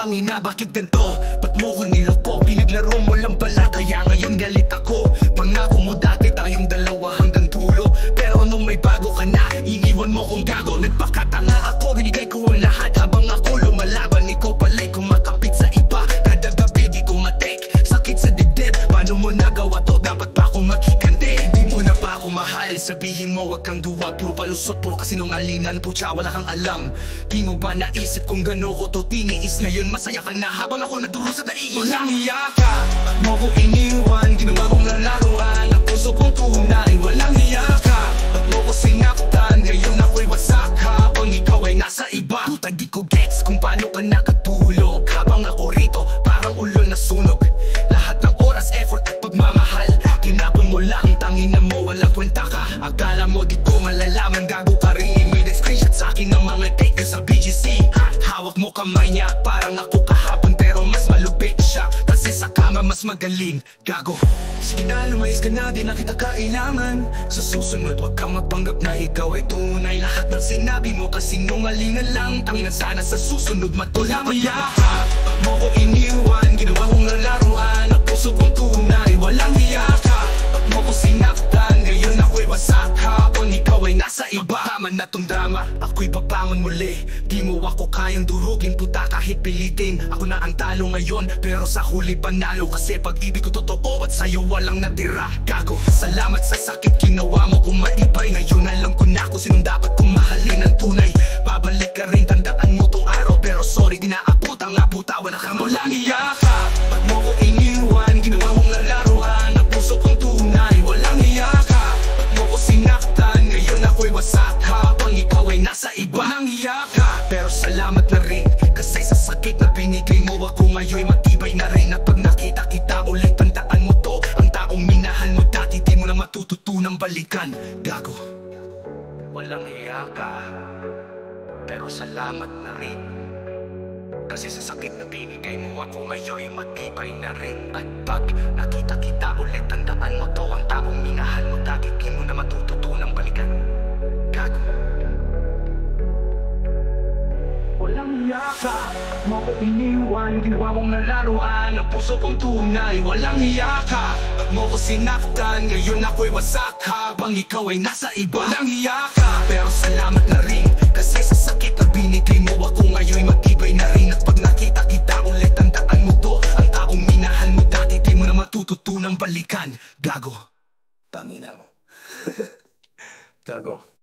Tangina, bakit ganito? Ba't mo ko niloko? Pinaglaro mo lang pala, kaya ngayon galit ako. Pangako mo dati tayong dalawa hanggang dulo, pero nung may bago ka na, iniwan mo kong gago. Nagpakatanga ako, binigay ko ang lahat habang ako lumalaban. Ikaw pala'y kumakapit sa iba, kada gabi di ko matek. Sakit sa dibdib, paano mo nagawa to? Dapat pa akong makikandi, di mo na pa ako mahal. Sabihin mo wag kang duwag, puro palusot, puro kasinungalingan. Pucha, wala kang alam. Di mo ba naisip kung gano'n ko to tiniis? Ngayon masaya ka na habang ako nagturo sa daigis. Walang hiya ka, ba't mo ko iniwan? Ginawa kong lalaruan, ang puso kong tunay. Walang hiya ka, ba't mo ko sinaktan? Ngayon ako'y wasak habang ikaw ay nasa iba. Puta, di ko gets kung paano ka nakatulog habang ako rito parang ulo na sunog. Lahat ng oras, effort at pagmamahal, tinapon mo lang, tangina mo, walang kwenta ka. Akala mo di ko malalaman, gago ka rin. May screenshot sa akin ng mga take sa BGC. Hawak mo kamay niya, parang ako kahapon, pero mas malupit siya kasi sa kama mas magaling, gago. Sige na, lumayas ka na, di na kita kailangan. Sa susunod, wag kang magpanggap na ikaw ay tunay. Lahat ng sinabi mo kasi nungalingan lang. Tangina, sana sa susunod matulang. Hiya ka, ba't mo ko iniwan? Ginawa kong lalaruan, ang puso kong tunay. Walang hiya ka, ba't mo ko sinaktan? Ngayon ako'y wasak habang ikaw ay nasa iba. Tama na tong drama, ako'y babangon muli. Di mo ako kayang durugin, puta, kahit pilitin. Ako na ang talo ngayon, pero sa huli panalo. Kasi pag-ibig ko totoo at sa'yo walang natira, gago. Salamat sa sakit, ginawa mo kung maibay. Ngayon alam ko na kung sinong dapat kong mahalin ng tunay. Babalik ka rin, tandaan mo tong araw. Pero sorry, di na aputa nga puta, wala kang walang hiya ka, ba't mo ko iniwan? Ginawa mong lalaruan, ang puso kong tunay. Walang hiya ka, ba't mo ko sinaktan? Ngayon ako'y wasak habang ikaw ay nasa iba. Walang hiya ka, pero salamat na rin, kasi sa sakit na binigay mo ako ngayon matibay na rin. At pag nakita kita ulit, tandaan mo to, ang taong minahal mo dati di mo na matututunang balikan, gago. Walang hiya ka, pero salamat na rin, kasi sa sakit na binigay mo ako ngayon matibay na rin. At pag nakita kita ulit, tandaan mo to, ang taong minahal mo dati di mo na matututunang balikan, gago. Walang hiya ka, mo ko iniwan. Ginawa mong lalaruan, ang puso kong tunay. Walang hiya ka, ba't mo ko sinaktan? Ngayon ako'y wasak habang ikaw ay nasa iba. Walang hiya ka, pero salamat na rin, kasi sa sakit na binigay mo ako ngayon matibay na rin. At pag nakita kita ulit, tandaan mo to, ang taong minahal mo dati di mo na matututunang balikan, gago. Tangina mo. Gago.